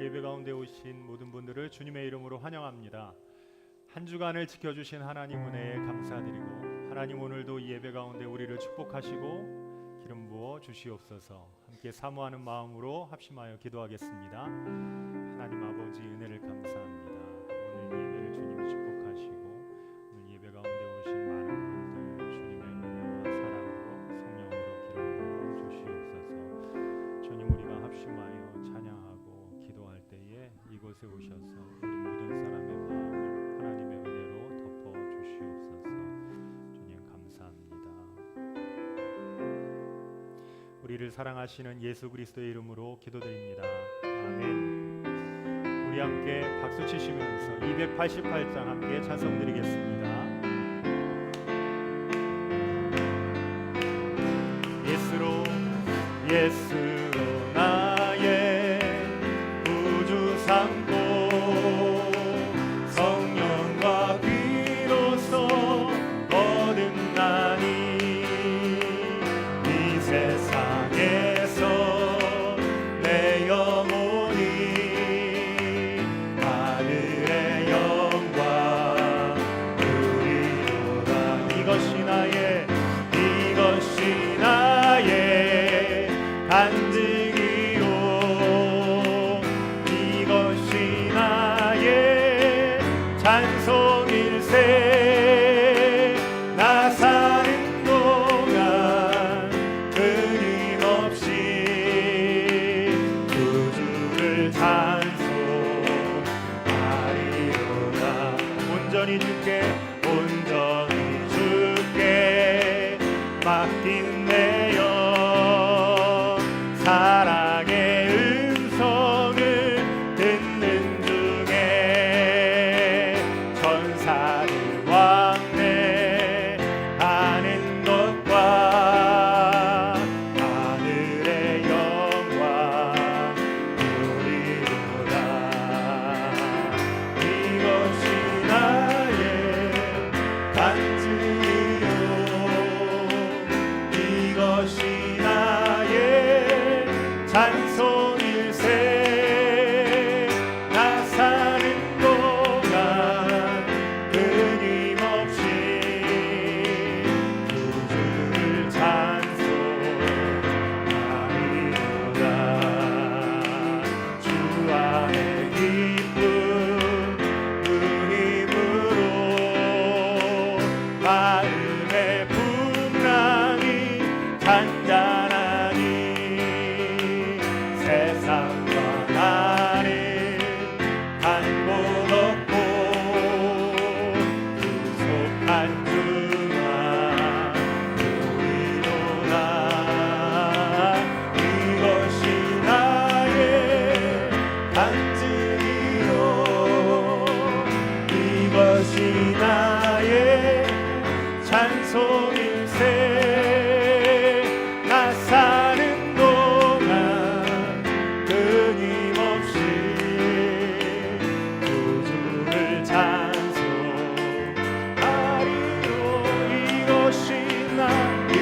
예배 가운데 오신 모든 분들을 주님의 이름으로 환영합니다. 한 주간을 지켜주신 하나님 은혜에 감사드리고, 하나님 오늘도 이 예배 가운데 우리를 축복하시고 기름 부어 주시옵소서. 함께 사모하는 마음으로 합심하여 기도하겠습니다. 하나님 아버지 은혜를 감사합니다. 오늘 이 예배를 주님이 축복하시고 오늘 예배 가운데 오신 많은 분들 주님의 은혜와 사랑으로 성령으로 기름 부어 주시옵소서. 주님, 우리가 합심하여 찬양하고 기도할 때에 이곳에 오셔서 우리 모든 사람의 마음을 하나님의 은혜로 덮어 주시옵소서. 주님 감사합니다. 우리를 사랑하시는 예수 그리스도의 이름으로 기도드립니다. 아멘. 우리 함께 박수 치시면서 288장 함께 찬송드리겠습니다. 예수로 나의 구주 삼고 성령과 비로소 거듭나니 이 세상에서 내 영혼이 하늘의 영광 누리로다. 이것이 나의 간증이요, 이것이 나의 찬송일세. 나 사는 동안 끊임없이 구주를 찬송하리로다. 온전히 주께 맡긴 내 영, 사랑의 음성을 듣는 중에 천사를 왕래하는 것과 하늘의 영광 누리로다. 이것이 나의 간증이요, 이것이 나의 찬송일세. 나 사는 동안 끊임없이 구주를 찬송하리로다. 주 안에 기쁨 그 힘으로 마음의 풍랑이 잔잔하니 세상과 나를 한 곳 없고 구속한 주만 보이도다. 이것이 나의 간증이요, 이것이 나의 찬송일세. 나 사는 동안 끊임없이 구주를 찬송하리로. 이것이 나의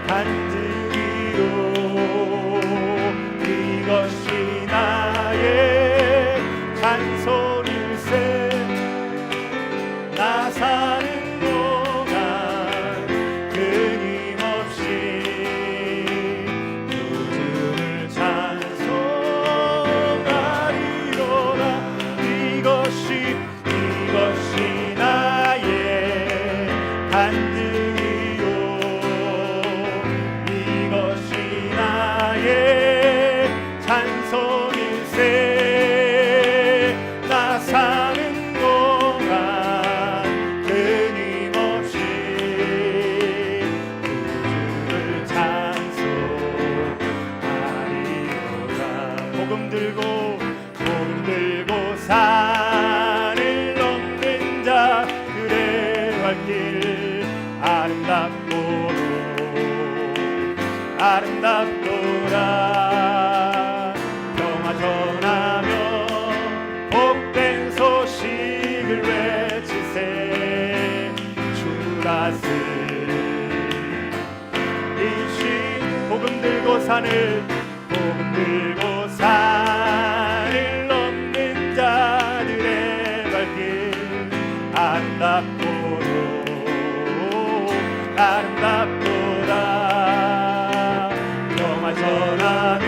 간증이요, 이것이 나의 찬송일세. 나 사는 동안 끊임없이 구주를 찬송하리로다. 이것이 나의 간증이요, 이것이 나의 찬송일세. 나 사는 동안 끊임없이 구주를 찬송하리로다. 복음 들고 산을 넘는 자들의 발길 아름답도다. 평화 전하며 복된 소식을 외치세. 주 다스리신 복음 들고 산을 복음 들고 산을 넘는 자들의 발길 아름답도록 아름답도다. 평화 전하며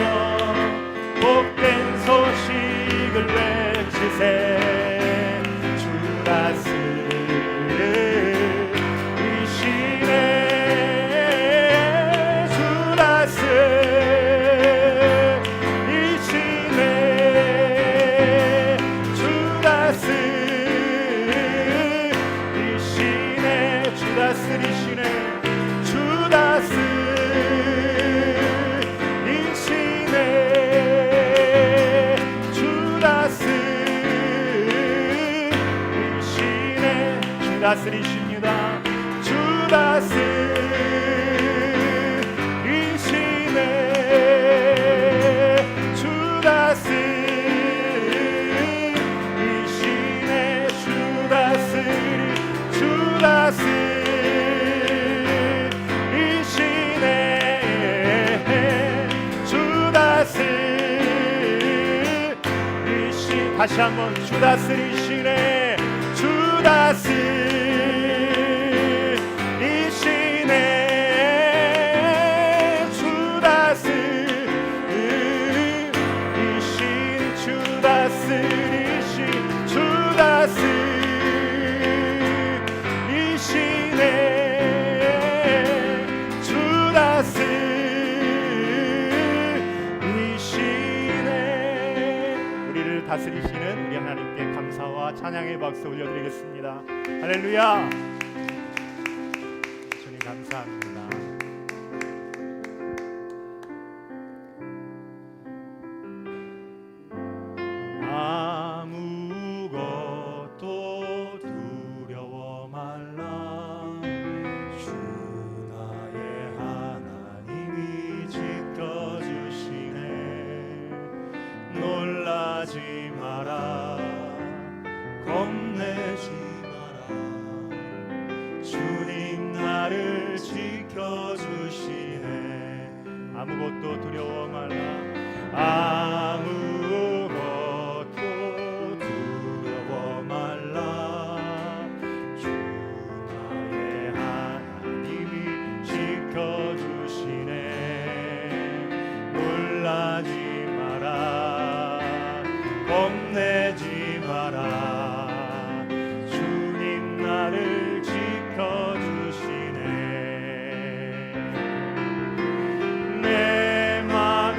복된 소식을 외치세. 주다스 이시네 주다스 이시네 주다스 이시네 주다스 이시네 주다스 이시네 주다스 이시네 주다스리십니다. 주다스 이시네 주다스 이시네 주다스 주다스 이시네 주다스 이시 다시 한번 주다스리시네 주다스 이시네 주다스 이시 주다스 이시 주다스 이시네 주다스 이시네. 우리를 다스리시는 우리 하나님께 감사와 찬양의 박수 올려드리겠습니다. 할렐루야. 주님 감사합니다. 아무것도 두려워 말라. 주 나의 하나님이 지켜주시네. 놀라지 마라. 겁내지 마라. 주님 나를 지켜주시네. 아무것도 두려워 말라. 아무것도 두려워 말라. 주 나의 하나님이 지켜주시네. 놀라지 마라. 겁내지 마라. 주님 나를 지켜주시네. 내 맘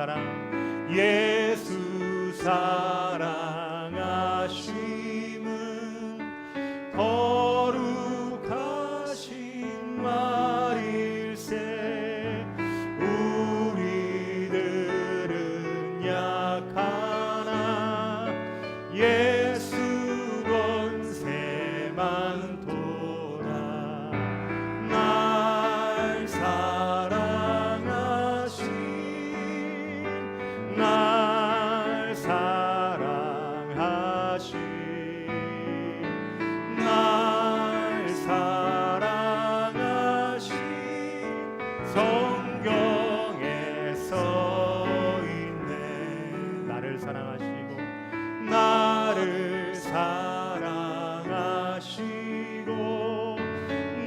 사랑 예수 사랑하심은 거룩하신 말일세. 우리들은 약하나 예수 권세만 날 사랑하신 날 사랑하신 날 사랑하신 성경에 써있네. 나를 사랑하시고 나를 사랑하시고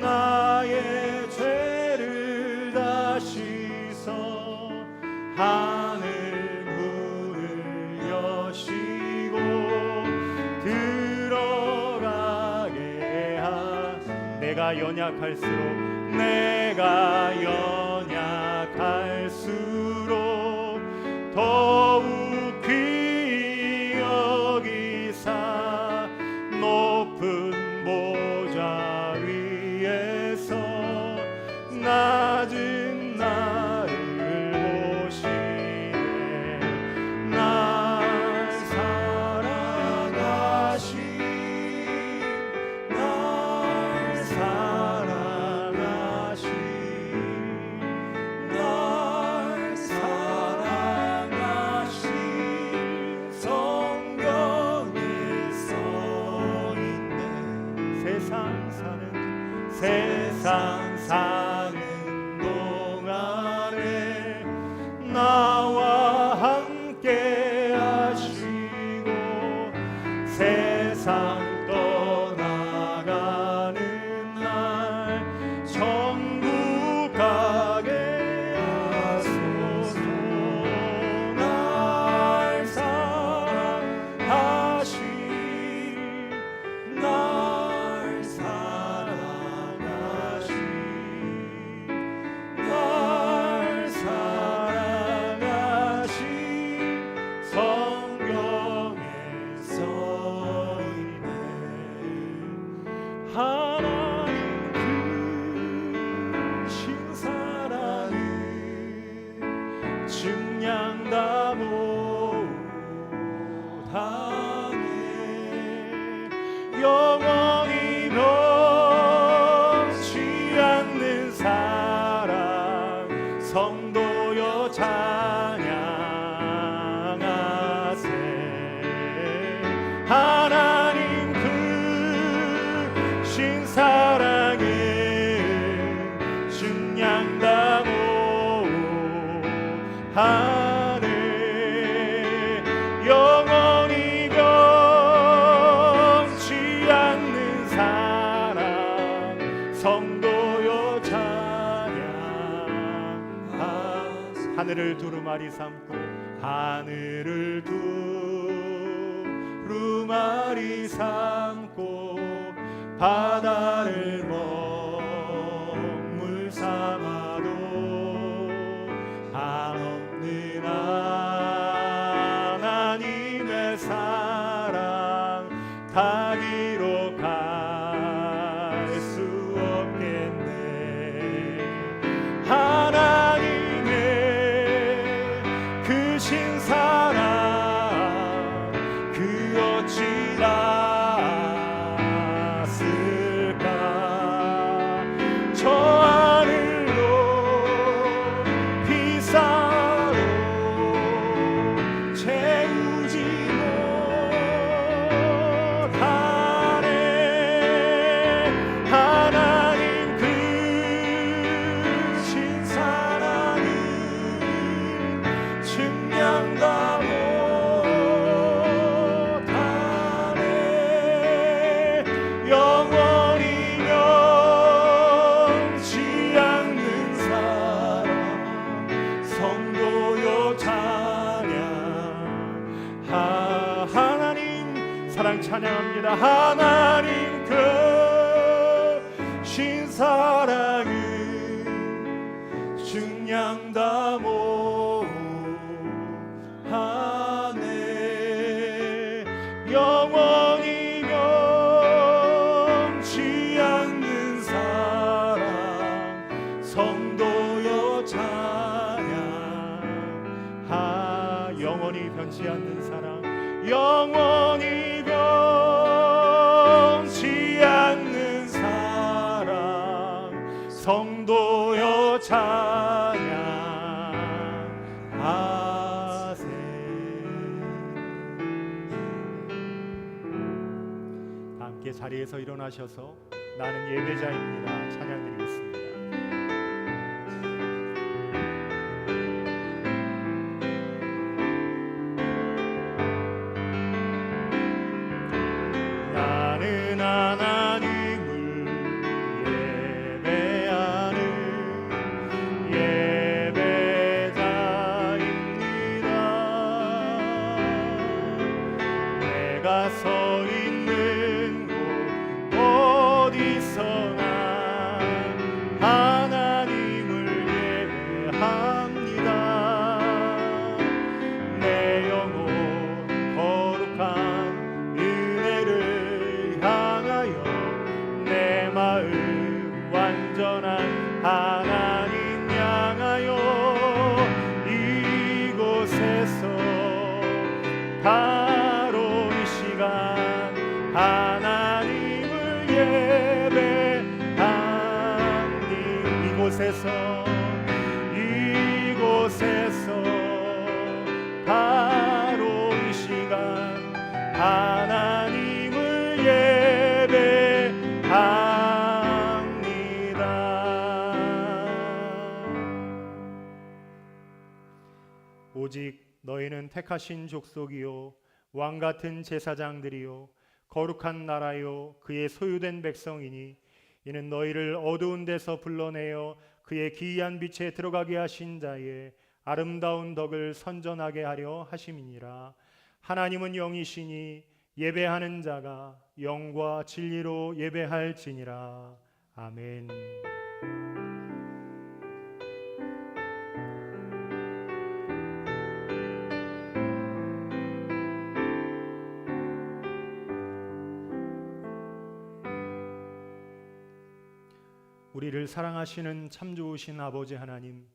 나의 죄를 다 씻어 하늘 문을 여시고 들어가게 내가 연약할수록 더욱 귀히 여기사 높은 보좌 위에서 낮은 나를 보시네. 날 사랑하신 날 사랑하신 날 사랑하신 성경에 써있네. 세상 사는 동안에 나와 함께 하시고 세상 떠나가는 날 천국 가게 하소서. 날 사랑하신 날 사랑하신 날 사랑하신 성경에 써있네. 하나님 크신 사랑을 증량다 못하네. 영원히 변치 않는 사랑 성도여 찬양하세. 하나님 크신 사랑을 증량다 못하네. 영원히 변치 않는 사랑 성도여 찬양하세. 하늘을 두루마리 삼고 하늘을 두루마리 삼고 바다를 먹물 삼아도 한없는 하나님의 사랑 다 기록할 수 없겠네. 하나님의 크신 사랑 그 어찌 닿았을까. 저 하늘로 비싸로 채우지 못하네. 하나님 크신 사랑을 증량다 못하네. 영원히 변치 않는 사랑 성도여 찬양. 하나님 사랑 찬양합니다. 하나님 크신 사랑을 증량다 못하네. 영원히 변치 않는 사랑 성도여 찬양. 영원히 변치 않는 사랑, 영원히 변치 않는 사랑 성도여 찬양하세. 함께 자리에서 일어나셔서 나는 예배자입니다 찬양드리겠습니다. 나는 하나님을 예배하는 예배자입니다. 내가 서 있는 곳 어디서나 하나님을 예배합니다. 내 영혼 거룩한 은혜를 향하여 내 마음 완전한 하나님 향하여 이곳에서 바로 이 시간 하나님을 예배하니 이곳에서 바로 이 시간 하나님을 예배합니다. 오직 너희는 택하신 족속이요 왕같은 제사장들이요 거룩한 나라요 그의 소유된 백성이니 이는 너희를 어두운 데서 불러내어 그의 기이한 빛에 들어가게 하신 자의 아름다운 덕을 선전하게 하려 하심이니라. 하나님은 영이시니 예배하는 자가 영과 진리로 예배할지니라. 아멘. 우리를 사랑하시는 참 좋으신 아버지 하나님,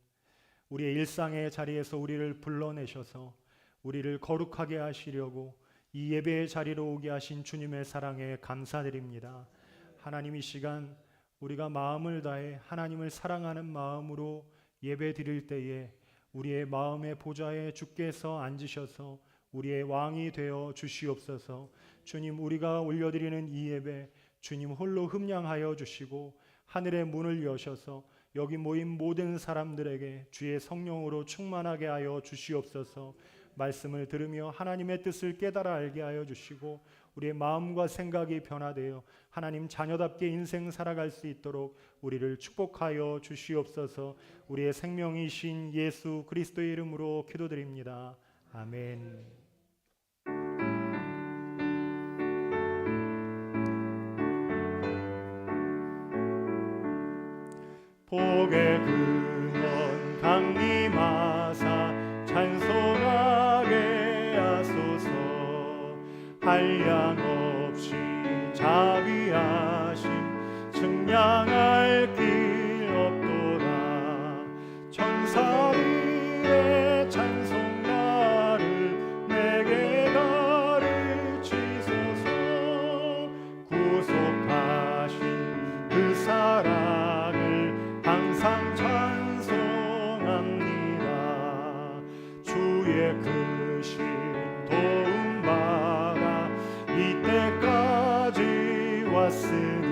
우리의 일상의 자리에서 우리를 불러내셔서 우리를 거룩하게 하시려고 이 예배의 자리로 오게 하신 주님의 사랑에 감사드립니다. 하나님, 이 시간 우리가 마음을 다해 하나님을 사랑하는 마음으로 예배 드릴 때에 우리의 마음의 보좌에 주께서 앉으셔서 우리의 왕이 되어 주시옵소서. 주님, 우리가 올려드리는 이 예배 주님 홀로 흠량하여 주시고 하늘의 문을 여셔서 여기 모인 모든 사람들에게 주의 성령으로 충만하게 하여 주시옵소서. 말씀을 들으며 하나님의 뜻을 깨달아 알게 하여 주시고 우리의 마음과 생각이 변화되어 하나님 자녀답게 인생 살아갈 수 있도록 우리를 축복하여 주시옵소서. 우리의 생명이신 예수 그리스도의 이름으로 기도드립니다. 아멘. 복의 근원 강림하사 찬송하게 하소서. 한량없이 자비하심 증량할 길 없도다. 천사들의 찬송가를 내게 가르치소서. 구속하신 그 사랑을 항상 찬송합니다. 주의 크신 도움 받아 이때까지 왔으니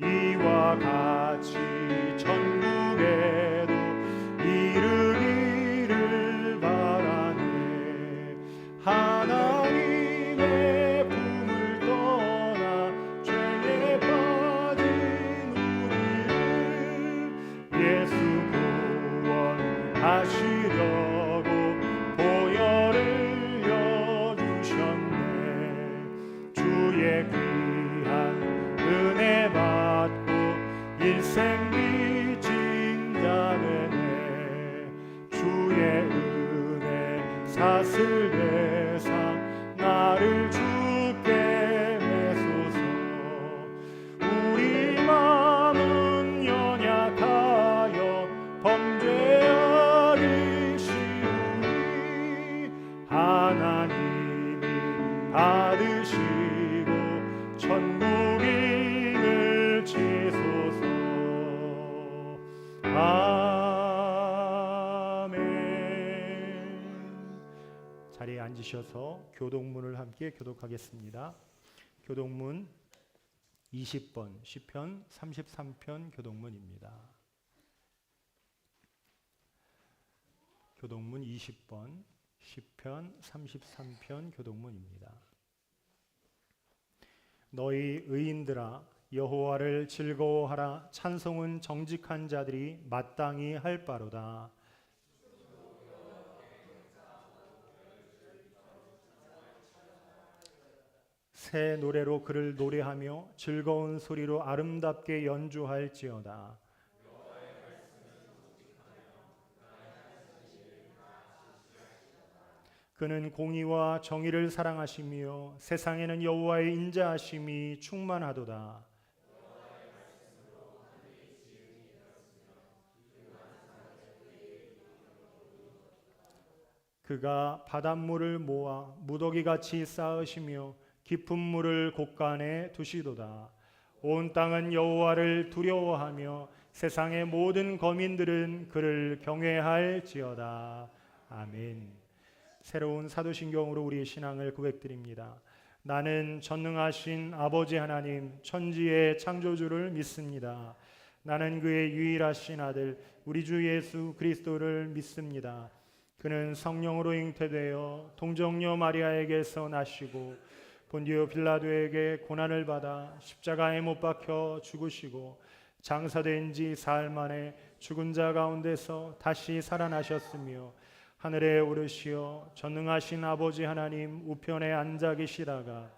이와 같이 천국에도 이르기를 바라네. 하나님의 품을 떠나 죄에 빠진 예수 구원하시려고 보혈을 여주셨네. 주의 귀한 은혜 받고 일생 빚진 자 되네. 주의 은혜 사슬 대상 나를 이끄시고 천국인을 치소서. 아멘. 자리에 앉으셔서 교독문을 함께 교독하겠습니다. 교독문 20번 시편 33편 교독문입니다. 교독문 20번 시편 33편 교독문입니다. 너희 의인들아 여호와를 즐거워하라. 찬송은 정직한 자들이 마땅히 할 바로다. 새 노래로 그를 노래하며 즐거운 소리로 아름답게 연주할지어다. 그는 공의와 정의를 사랑하시며 세상에는 여호와의 인자하심이 충만하도다. 그가 바닷물을 모아 무더기같이 쌓으시며 깊은 물을 곳간에 두시도다. 온 땅은 여호와를 두려워하며 세상의 모든 거민들은 그를 경외할지어다. 아멘. 새로운 사도신경으로 우리의 신앙을 고백드립니다. 나는 전능하신 아버지 하나님 천지의 창조주를 믿습니다. 나는 그의 유일하신 아들 우리 주 예수 그리스도를 믿습니다. 그는 성령으로 잉태되어 동정녀 마리아에게서 나시고 본디오 빌라도에게 고난을 받아 십자가에 못 박혀 죽으시고 장사된 지 사흘 만에 죽은 자 가운데서 다시 살아나셨으며 하늘에 오르시어 전능하신 아버지 하나님 우편에 앉아 계시다가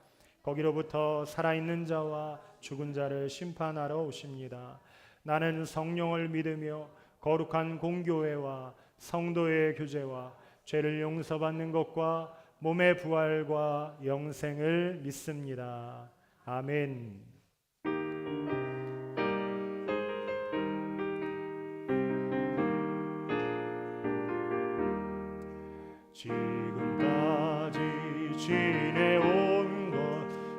거기로부터 살아있는 자와 죽은 자를 심판하러 오십니다. 나는 성령을 믿으며 거룩한 공교회와 성도의 교제와 죄를 용서받는 것과 몸의 부활과 영생을 믿습니다. 아멘. 지금까지 지내온 것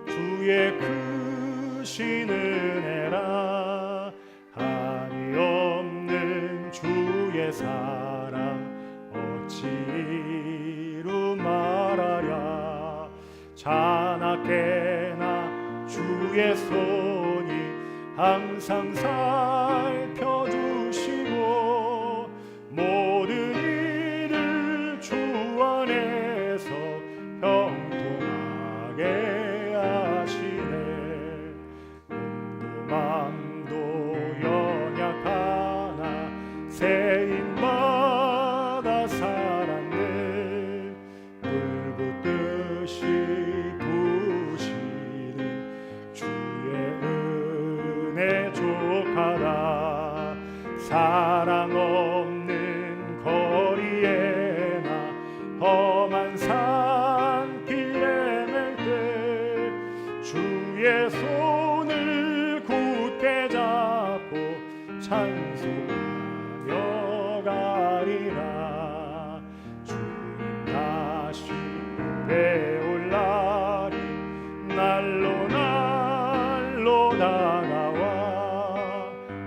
주의 크신 은혜라. 한이 없는 주의 사랑 어찌로 말하랴. 자나깨나 주의 손이 항상 살펴주시고 모든 주 안에서 형통하게 하시네. 몸도 마음도 연약하나 새인마다 살았네. 불붙듯이 부시는 주의 은혜 족하다. 사랑 없는 거리에 험한 산길에 맬 때 주의 손을 굳게 잡고 찬송하며 가리라. 주님 다시 배올 날이 날로 날로 다가와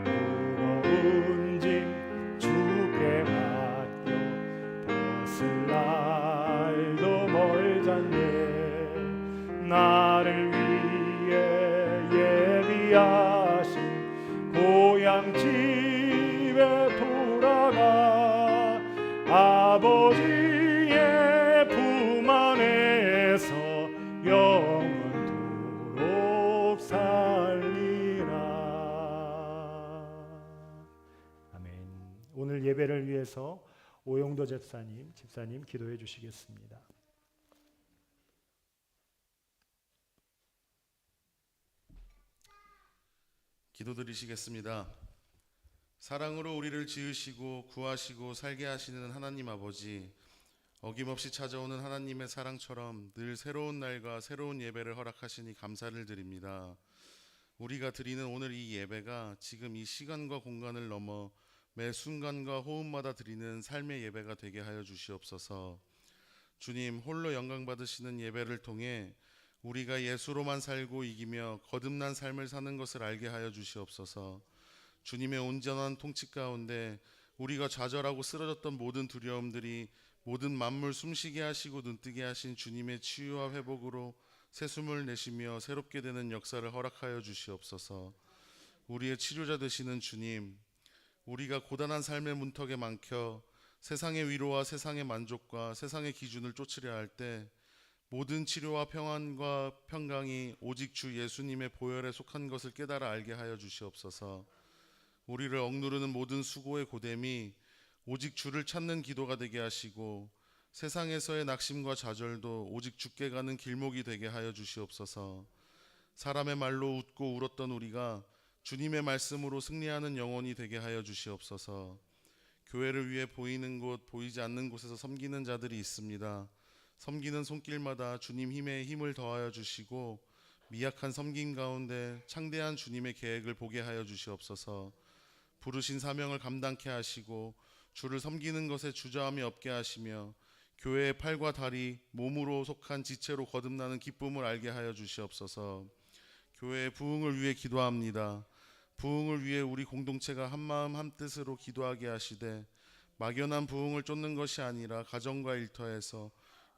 무거운 짐 주께 맡겨 벗을 날도 멀잖네. 나를 위해 예비하신 고향 집에 돌아가 아버지의 품 안에서 영원토록 살리라. 아멘. 오늘 예배를 위해서 오용도 집사님 기도해 주시겠습니다. 기도드리시겠습니다. 사랑으로 우리를 지으시고 구하시고 살게 하시는 하나님 아버지, 어김없이 찾아오는 하나님의 사랑처럼 늘 새로운 날과 새로운 예배를 허락하시니 감사를 드립니다. 우리가 드리는 오늘 이 예배가 지금 이 시간과 공간을 넘어 매 순간과 호흡마다 드리는 삶의 예배가 되게 하여 주시옵소서. 주님, 홀로 영광 받으시는 예배를 통해 우리가 예수로만 살고 이기며 거듭난 삶을 사는 것을 알게 하여 주시옵소서. 주님의 온전한 통치 가운데 우리가 좌절하고 쓰러졌던 모든 두려움들이 모든 만물 숨쉬게 하시고 눈뜨게 하신 주님의 치유와 회복으로 새숨을 내쉬며 새롭게 되는 역사를 허락하여 주시옵소서. 우리의 치료자 되시는 주님, 우리가 고단한 삶의 문턱에 막혀 세상의 위로와 세상의 만족과 세상의 기준을 쫓으려 할 때 모든 치료와 평안과 평강이 오직 주 예수님의 보혈에 속한 것을 깨달아 알게 하여 주시옵소서. 우리를 억누르는 모든 수고의 고됨이 오직 주를 찾는 기도가 되게 하시고 세상에서의 낙심과 좌절도 오직 주께 가는 길목이 되게 하여 주시옵소서. 사람의 말로 웃고 울었던 우리가 주님의 말씀으로 승리하는 영혼이 되게 하여 주시옵소서. 교회를 위해 보이는 곳 보이지 않는 곳에서 섬기는 자들이 있습니다. 섬기는 손길마다 주님 힘에 힘을 더하여 주시고 미약한 섬김 가운데 창대한 주님의 계획을 보게 하여 주시옵소서. 부르신 사명을 감당케 하시고 주를 섬기는 것에 주저함이 없게 하시며 교회의 팔과 다리, 몸으로 속한 지체로 거듭나는 기쁨을 알게 하여 주시옵소서. 교회의 부흥을 위해 기도합니다. 부흥을 위해 우리 공동체가 한마음 한뜻으로 기도하게 하시되 막연한 부흥을 쫓는 것이 아니라 가정과 일터에서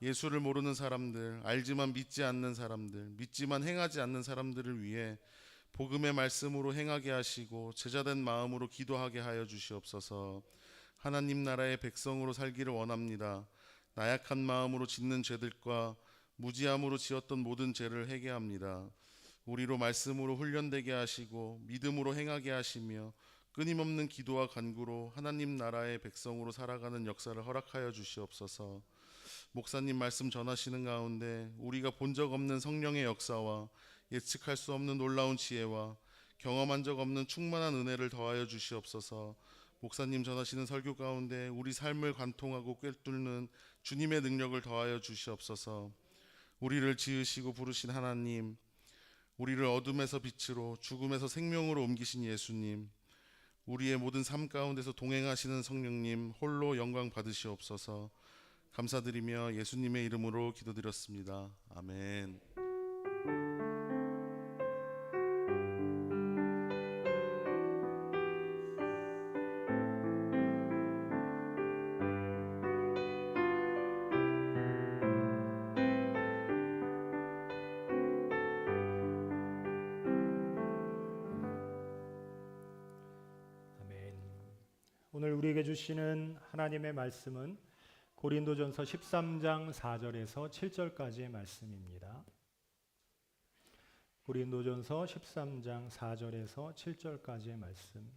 예수를 모르는 사람들, 알지만 믿지 않는 사람들, 믿지만 행하지 않는 사람들을 위해 복음의 말씀으로 행하게 하시고 제자된 마음으로 기도하게 하여 주시옵소서. 하나님 나라의 백성으로 살기를 원합니다. 나약한 마음으로 짓는 죄들과 무지함으로 지었던 모든 죄를 회개합니다. 우리로 말씀으로 훈련되게 하시고 믿음으로 행하게 하시며 끊임없는 기도와 간구로 하나님 나라의 백성으로 살아가는 역사를 허락하여 주시옵소서. 목사님 말씀 전하시는 가운데 우리가 본 적 없는 성령의 역사와 예측할 수 없는 놀라운 지혜와 경험한 적 없는 충만한 은혜를 더하여 주시옵소서. 목사님 전하시는 설교 가운데 우리 삶을 관통하고 꿰뚫는 주님의 능력을 더하여 주시옵소서. 우리를 지으시고 부르신 하나님, 우리를 어둠에서 빛으로 죽음에서 생명으로 옮기신 예수님, 우리의 모든 삶 가운데서 동행하시는 성령님 홀로 영광 받으시옵소서. 감사드리며 예수님의 이름으로 기도드렸습니다. 아멘. 오늘 우리에게 주시는 하나님의 말씀은 고린도전서 13장 4절에서 7절까지의 말씀입니다. 고린도전서 13장 4절에서 7절까지의 말씀,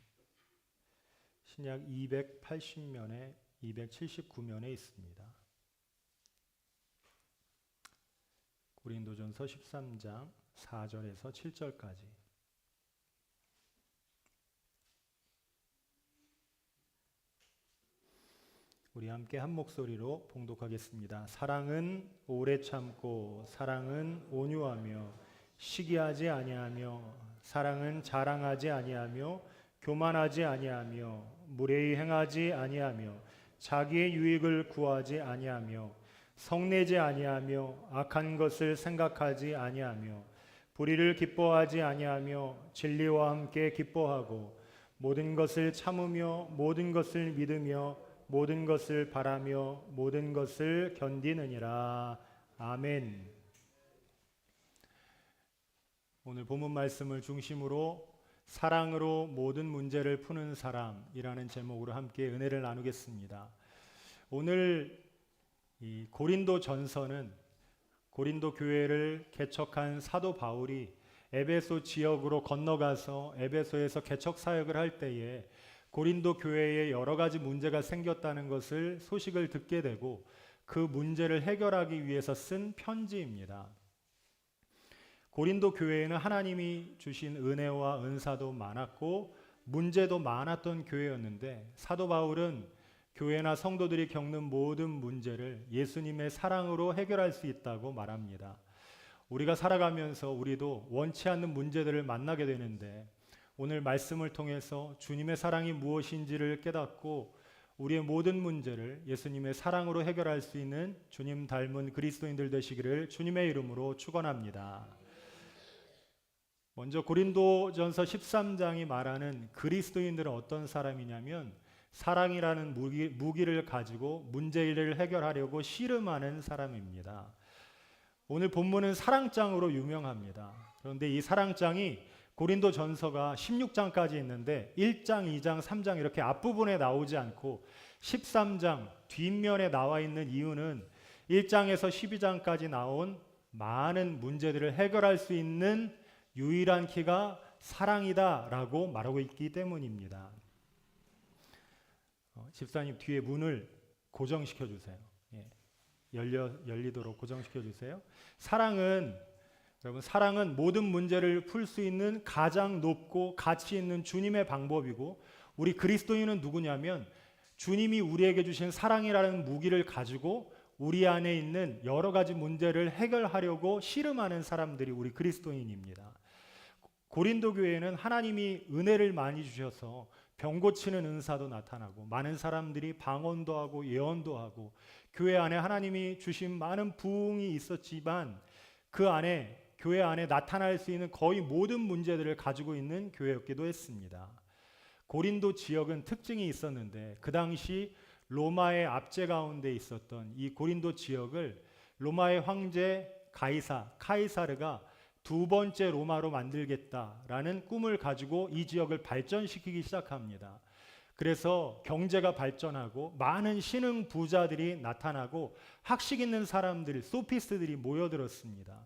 신약 280면에 279면에 있습니다. 고린도전서 13장 4절에서 7절까지. 우리 함께 한 목소리로 봉독하겠습니다. 사랑은 오래 참고 사랑은 온유하며 시기하지 아니하며 사랑은 자랑하지 아니하며 교만하지 아니하며 무례히 행하지 아니하며 자기의 유익을 구하지 아니하며 성내지 아니하며 악한 것을 생각하지 아니하며 불의를 기뻐하지 아니하며 진리와 함께 기뻐하고 모든 것을 참으며 모든 것을 믿으며 모든 것을 바라며 모든 것을 견디느니라. 아멘. 오늘 본문 말씀을 중심으로 사랑으로 모든 문제를 푸는 사람이라는 제목으로 함께 은혜를 나누겠습니다. 오늘 이 고린도 전서는 고린도 교회를 개척한 사도 바울이 에베소 지역으로 건너가서 에베소에서 개척 사역을 할 때에 고린도 교회에 여러 가지 문제가 생겼다는 것을 소식을 듣게 되고 그 문제를 해결하기 위해서 쓴 편지입니다. 고린도 교회에는 하나님이 주신 은혜와 은사도 많았고 문제도 많았던 교회였는데 사도 바울은 교회나 성도들이 겪는 모든 문제를 예수님의 사랑으로 해결할 수 있다고 말합니다. 우리가 살아가면서 우리도 원치 않는 문제들을 만나게 되는데 오늘 말씀을 통해서 주님의 사랑이 무엇인지를 깨닫고 우리의 모든 문제를 예수님의 사랑으로 해결할 수 있는 주님 닮은 그리스도인들 되시기를 주님의 이름으로 축원합니다. 먼저 고린도전서 13장이 말하는 그리스도인들은 어떤 사람이냐면 사랑이라는 무기를 가지고 문제를 해결하려고 씨름하는 사람입니다. 오늘 본문은 사랑장으로 유명합니다. 그런데 이 사랑장이 고린도전서가 16장까지 있는데 1장, 2장, 3장 이렇게 앞부분에 나오지 않고 13장 뒷면에 나와 있는 이유는 1장에서 12장까지 나온 많은 문제들을 해결할 수 있는 유일한 키가 사랑이다라고 말하고 있기 때문입니다. 집사님 뒤에 문을 고정시켜 주세요. 열리도록 고정시켜 주세요. 여러분 사랑은 모든 문제를 풀 수 있는 가장 높고 가치 있는 주님의 방법이고 우리 그리스도인은 누구냐면 주님이 우리에게 주신 사랑이라는 무기를 가지고 우리 안에 있는 여러 가지 문제를 해결하려고 씨름하는 사람들이 우리 그리스도인입니다. 고린도 교회에는 하나님이 은혜를 많이 주셔서 병 고치는 은사도 나타나고 많은 사람들이 방언도 하고 예언도 하고 교회 안에 하나님이 주신 많은 부흥이 있었지만 그 안에 교회 안에 나타날 수 있는 거의 모든 문제들을 가지고 있는 교회였기도 했습니다. 고린도 지역은 특징이 있었는데 그 당시 로마의 압제 가운데 있었던 이 고린도 지역을 로마의 황제 카이사르가 두 번째 로마로 만들겠다라는 꿈을 가지고 이 지역을 발전시키기 시작합니다. 그래서 경제가 발전하고 많은 신흥 부자들이 나타나고 학식 있는 사람들, 소피스트들이 모여들었습니다.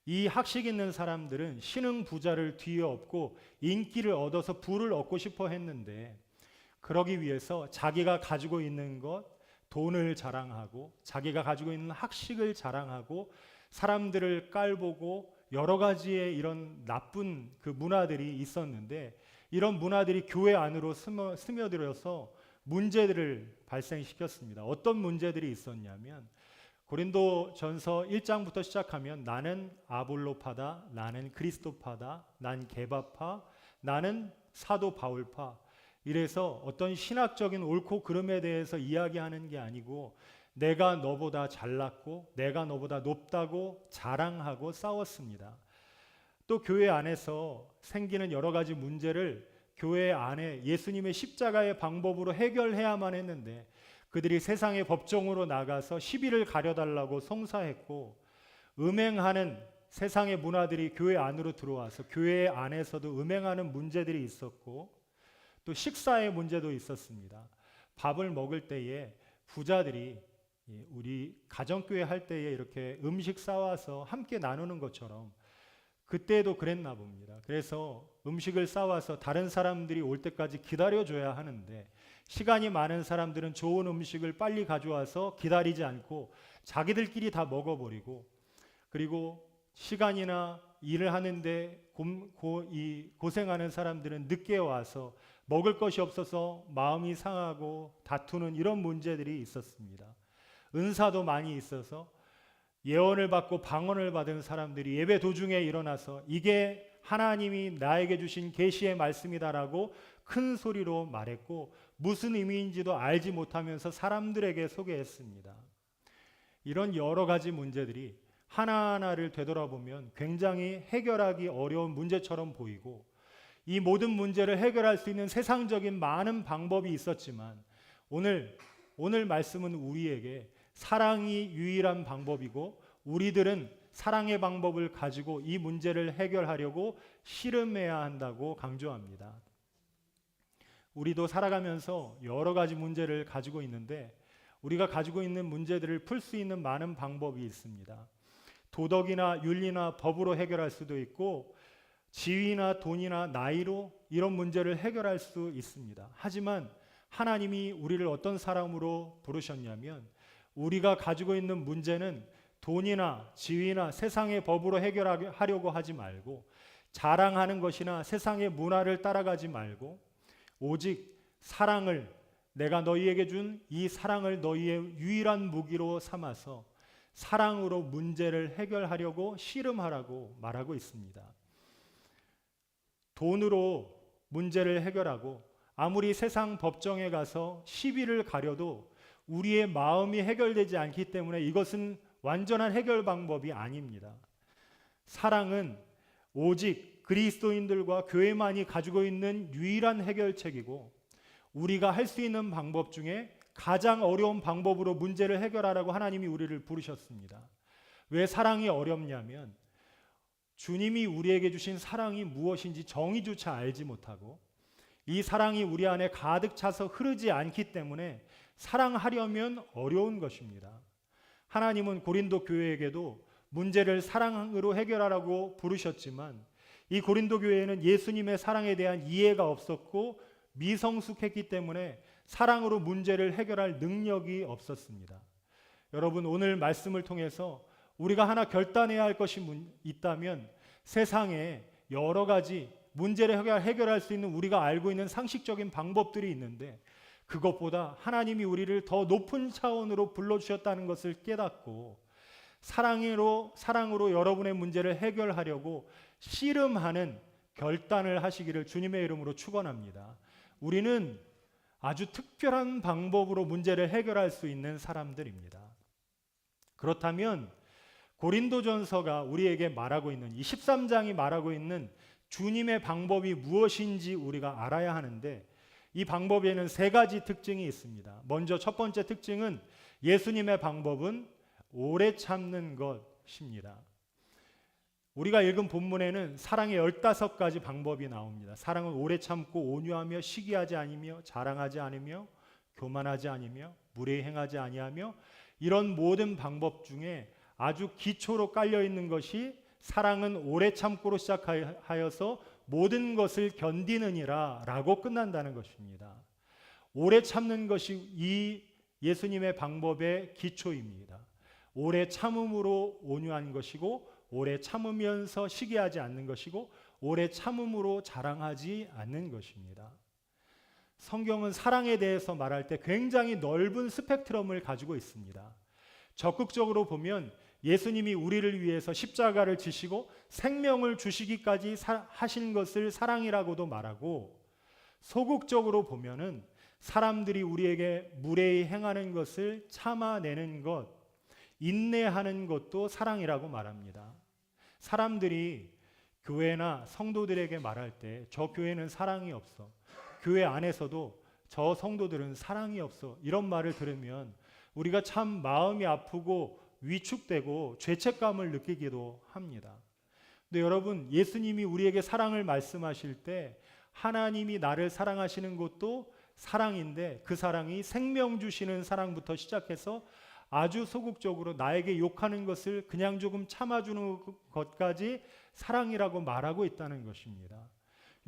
이 학식 있는 사람들은 신흥 부자를 뒤에 업고 인기를 얻어서 부를 얻고 싶어 했는데 그러기 위해서 자기가 가지고 있는 것, 돈을 자랑하고 자기가 가지고 있는 학식을 자랑하고 사람들을 깔보고 여러 가지의 이런 나쁜 그 문화들이 있었는데 이런 문화들이 교회 안으로 스며들어서 문제들을 발생시켰습니다. 어떤 문제들이 있었냐면 고린도전서 1장부터 시작하면 나는 아볼로파다, 나는 그리스도파다, 난 게바파, 나는 사도 바울파 이래서 어떤 신학적인 옳고 그름에 대해서 이야기하는 게 아니고 내가 너보다 잘났고 내가 너보다 높다고 자랑하고 싸웠습니다. 또 교회 안에서 생기는 여러 가지 문제를 교회 안에 예수님의 십자가의 방법으로 해결해야만 했는데 그들이 세상의 법정으로 나가서 시비를 가려달라고 송사했고 음행하는 세상의 문화들이 교회 안으로 들어와서 교회 안에서도 음행하는 문제들이 있었고 또 식사의 문제도 있었습니다. 밥을 먹을 때에 부자들이 우리 가정교회 할 때에 이렇게 음식 싸와서 함께 나누는 것처럼 그때도 그랬나 봅니다. 그래서 음식을 싸와서 다른 사람들이 올 때까지 기다려줘야 하는데 시간이 많은 사람들은 좋은 음식을 빨리 가져와서 기다리지 않고 자기들끼리 다 먹어버리고 그리고 시간이나 일을 하는데 고생하는 사람들은 늦게 와서 먹을 것이 없어서 마음이 상하고 다투는 이런 문제들이 있었습니다. 은사도 많이 있어서 예언을 받고 방언을 받은 사람들이 예배 도중에 일어나서 이게 하나님이 나에게 주신 계시의 말씀이다라고 큰 소리로 말했고 무슨 의미인지도 알지 못하면서 사람들에게 소개했습니다. 이런 여러 가지 문제들이 하나하나를 되돌아보면 굉장히 해결하기 어려운 문제처럼 보이고 이 모든 문제를 해결할 수 있는 세상적인 많은 방법이 있었지만 오늘 말씀은 우리에게 사랑이 유일한 방법이고 우리들은 사랑의 방법을 가지고 이 문제를 해결하려고 씨름해야 한다고 강조합니다. 우리도 살아가면서 여러 가지 문제를 가지고 있는데 우리가 가지고 있는 문제들을 풀 수 있는 많은 방법이 있습니다. 도덕이나 윤리나 법으로 해결할 수도 있고 지위나 돈이나 나이로 이런 문제를 해결할 수 있습니다. 하지만 하나님이 우리를 어떤 사람으로 부르셨냐면 우리가 가지고 있는 문제는 돈이나 지위나 세상의 법으로 해결하려고 하지 말고 자랑하는 것이나 세상의 문화를 따라가지 말고 오직 사랑을 내가 너희에게 준 이 사랑을 너희의 유일한 무기로 삼아서 사랑으로 문제를 해결하려고 씨름하라고 말하고 있습니다. 돈으로 문제를 해결하고 아무리 세상 법정에 가서 시비를 가려도 우리의 마음이 해결되지 않기 때문에 이것은 완전한 해결 방법이 아닙니다. 사랑은 오직 그리스도인들과 교회만이 가지고 있는 유일한 해결책이고, 우리가 할 수 있는 방법 중에 가장 어려운 방법으로 문제를 해결하라고 하나님이 우리를 부르셨습니다. 왜 사랑이 어렵냐면 주님이 우리에게 주신 사랑이 무엇인지 정의조차 알지 못하고 이 사랑이 우리 안에 가득 차서 흐르지 않기 때문에 사랑하려면 어려운 것입니다. 하나님은 고린도 교회에게도 문제를 사랑으로 해결하라고 부르셨지만 이 고린도 교회에는 예수님의 사랑에 대한 이해가 없었고 미성숙했기 때문에 사랑으로 문제를 해결할 능력이 없었습니다. 여러분, 오늘 말씀을 통해서 우리가 하나 결단해야 할 것이 있다면 세상에 여러 가지 문제를 해결할 수 있는 우리가 알고 있는 상식적인 방법들이 있는데 그것보다 하나님이 우리를 더 높은 차원으로 불러주셨다는 것을 깨닫고 사랑으로 여러분의 문제를 해결하려고 씨름하는 결단을 하시기를 주님의 이름으로 축원합니다. 우리는 아주 특별한 방법으로 문제를 해결할 수 있는 사람들입니다. 그렇다면 고린도전서가 우리에게 말하고 있는 이 13장이 말하고 있는 주님의 방법이 무엇인지 우리가 알아야 하는데 이 방법에는 세 가지 특징이 있습니다. 먼저 첫 번째 특징은 예수님의 방법은 오래 참는 것입니다. 우리가 읽은 본문에는 사랑의 15가지 방법이 나옵니다. 사랑은 오래 참고 온유하며 시기하지 아니며 자랑하지 않으며 교만하지 않으며 무례히 행하지 아니하며 이런 모든 방법 중에 아주 기초로 깔려 있는 것이 사랑은 오래 참고로 시작하여서 모든 것을 견디느니라 라고 끝난다는 것입니다. 오래 참는 것이 이 예수님의 방법의 기초입니다. 오래 참음으로 온유한 것이고 오래 참으면서 시기하지 않는 것이고 오래 참음으로 자랑하지 않는 것입니다. 성경은 사랑에 대해서 말할 때 굉장히 넓은 스펙트럼을 가지고 있습니다. 적극적으로 보면 예수님이 우리를 위해서 십자가를 지시고 생명을 주시기까지 하신 것을 사랑이라고도 말하고, 소극적으로 보면은 사람들이 우리에게 무례히 행하는 것을 참아내는 것, 인내하는 것도 사랑이라고 말합니다. 사람들이 교회나 성도들에게 말할 때 저 교회는 사랑이 없어, 교회 안에서도 저 성도들은 사랑이 없어, 이런 말을 들으면 우리가 참 마음이 아프고 위축되고 죄책감을 느끼기도 합니다. 근데 여러분, 예수님이 우리에게 사랑을 말씀하실 때 하나님이 나를 사랑하시는 것도 사랑인데 그 사랑이 생명 주시는 사랑부터 시작해서 아주 소극적으로 나에게 욕하는 것을 그냥 조금 참아주는 것까지 사랑이라고 말하고 있다는 것입니다.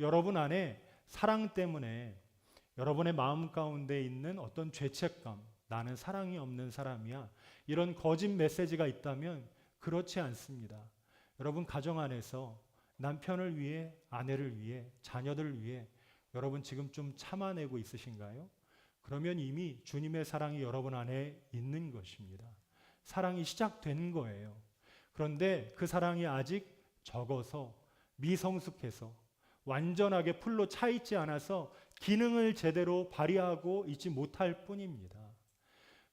여러분 안에 사랑 때문에 여러분의 마음 가운데 있는 어떤 죄책감, 나는 사랑이 없는 사람이야, 이런 거짓 메시지가 있다면 그렇지 않습니다. 여러분 가정 안에서 남편을 위해, 아내를 위해, 자녀들을 위해 여러분 지금 좀 참아내고 있으신가요? 그러면 이미 주님의 사랑이 여러분 안에 있는 것입니다. 사랑이 시작된 거예요. 그런데 그 사랑이 아직 적어서 미성숙해서 완전하게 풀로 차 있지 않아서 기능을 제대로 발휘하고 있지 못할 뿐입니다.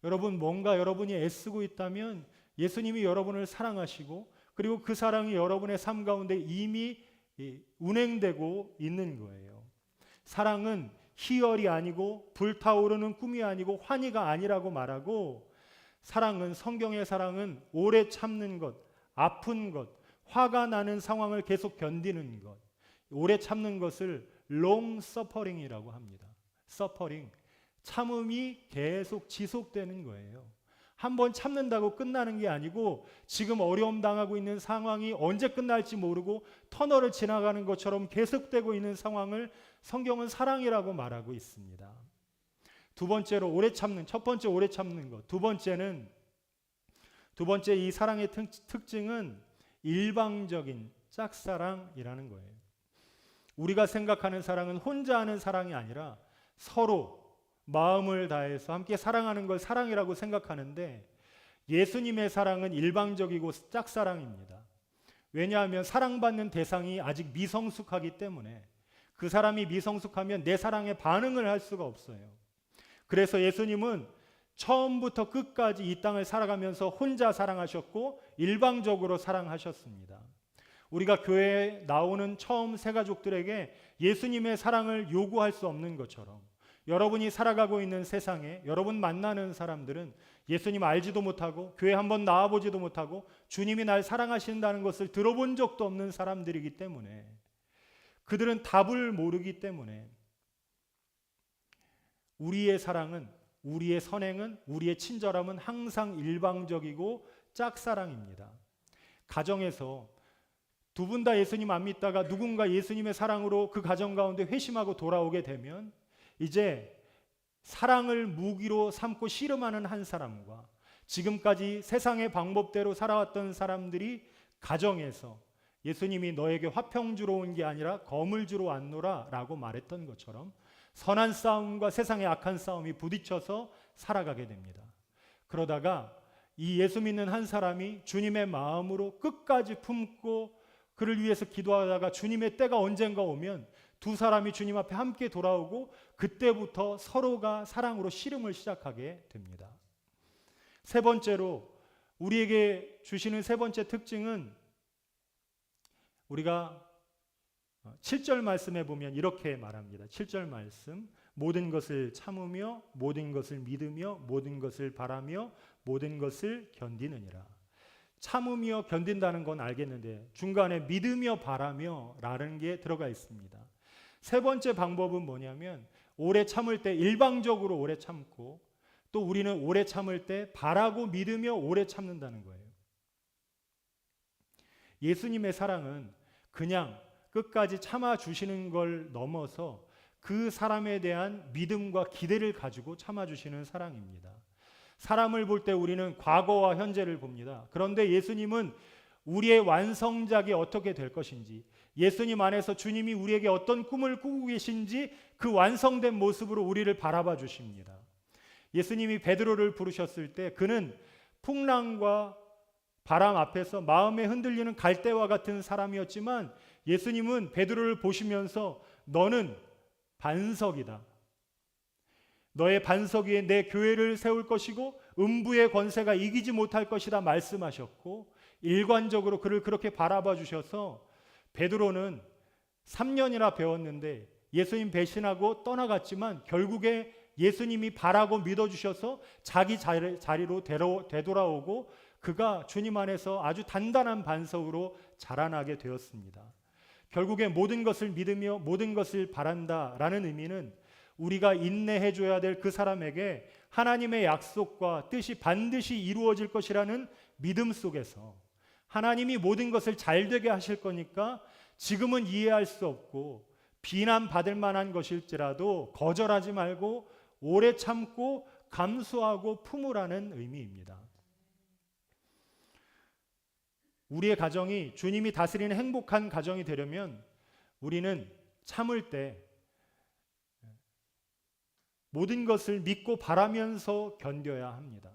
여러분, 뭔가 여러분이 애쓰고 있다면 예수님이 여러분을 사랑하시고 그리고 그 사랑이 여러분의 삶 가운데 이미 운행되고 있는 거예요. 사랑은 희열이 아니고 불타오르는 꿈이 아니고 환희가 아니라고 말하고, 사랑은, 성경의 사랑은 오래 참는 것, 아픈 것, 화가 나는 상황을 계속 견디는 것, 오래 참는 것을 long suffering이라고 합니다. suffering, 참음이 계속 지속되는 거예요. 한번 참는다고 끝나는 게 아니고 지금 어려움 당하고 있는 상황이 언제 끝날지 모르고 터널을 지나가는 것처럼 계속되고 있는 상황을 성경은 사랑이라고 말하고 있습니다. 두 번째로 오래 참는, 첫 번째 오래 참는 것, 두 번째 이 사랑의 특징은 일방적인 짝사랑이라는 거예요. 우리가 생각하는 사랑은 혼자 하는 사랑이 아니라 서로 마음을 다해서 함께 사랑하는 걸 사랑이라고 생각하는데, 예수님의 사랑은 일방적이고 짝사랑입니다. 왜냐하면 사랑받는 대상이 아직 미성숙하기 때문에 그 사람이 미성숙하면 내 사랑에 반응을 할 수가 없어요. 그래서 예수님은 처음부터 끝까지 이 땅을 살아가면서 혼자 사랑하셨고 일방적으로 사랑하셨습니다. 우리가 교회에 나오는 처음 새 가족들에게 예수님의 사랑을 요구할 수 없는 것처럼 여러분이 살아가고 있는 세상에 여러분 만나는 사람들은 예수님 알지도 못하고 교회 한번 나와보지도 못하고 주님이 날 사랑하신다는 것을 들어본 적도 없는 사람들이기 때문에 그들은 답을 모르기 때문에 우리의 사랑은, 우리의 선행은, 우리의 친절함은 항상 일방적이고 짝사랑입니다. 가정에서 두 분 다 예수님 안 믿다가 누군가 예수님의 사랑으로 그 가정 가운데 회심하고 돌아오게 되면 이제 사랑을 무기로 삼고 씨름하는 한 사람과 지금까지 세상의 방법대로 살아왔던 사람들이 가정에서 예수님이 너에게 화평 주러 온 게 아니라 검을 주러 왔노라 라고 말했던 것처럼 선한 싸움과 세상의 악한 싸움이 부딪혀서 살아가게 됩니다. 그러다가 이 예수 믿는 한 사람이 주님의 마음으로 끝까지 품고 그를 위해서 기도하다가 주님의 때가 언젠가 오면 두 사람이 주님 앞에 함께 돌아오고 그때부터 서로가 사랑으로 씨름을 시작하게 됩니다. 세 번째로 우리에게 주시는 세 번째 특징은 우리가 7절 말씀에 보면 이렇게 말합니다. 7절 말씀, 모든 것을 참으며 모든 것을 믿으며 모든 것을 바라며 모든 것을 견디느니라. 참으며 견딘다는 건 알겠는데 중간에 믿으며 바라며 라는 게 들어가 있습니다. 세 번째 방법은 뭐냐면 오래 참을 때 일방적으로 오래 참고 또 우리는 오래 참을 때 바라고 믿으며 오래 참는다는 거예요. 예수님의 사랑은 그냥 끝까지 참아주시는 걸 넘어서 그 사람에 대한 믿음과 기대를 가지고 참아주시는 사랑입니다. 사람을 볼 때 우리는 과거와 현재를 봅니다. 그런데 예수님은 우리의 완성작이 어떻게 될 것인지, 예수님 안에서 주님이 우리에게 어떤 꿈을 꾸고 계신지 그 완성된 모습으로 우리를 바라봐 주십니다. 예수님이 베드로를 부르셨을 때 그는 풍랑과 바람 앞에서 마음에 흔들리는 갈대와 같은 사람이었지만 예수님은 베드로를 보시면서 너는 반석이다. 너의 반석 위에 내 교회를 세울 것이고 음부의 권세가 이기지 못할 것이다 말씀하셨고 일관적으로 그를 그렇게 바라봐 주셔서 베드로는 3년이나 배웠는데 예수님 배신하고 떠나갔지만 결국에 예수님이 바라고 믿어주셔서 자기 자리로 되돌아오고 그가 주님 안에서 아주 단단한 반석으로 자라나게 되었습니다. 결국에 모든 것을 믿으며 모든 것을 바란다라는 의미는 우리가 인내해 줘야 될 그 사람에게 하나님의 약속과 뜻이 반드시 이루어질 것이라는 믿음 속에서 하나님이 모든 것을 잘 되게 하실 거니까 지금은 이해할 수 없고 비난받을 만한 것일지라도 거절하지 말고 오래 참고 감수하고 품으라는 의미입니다. 우리의 가정이 주님이 다스리는 행복한 가정이 되려면 우리는 참을 때 모든 것을 믿고 바라면서 견뎌야 합니다.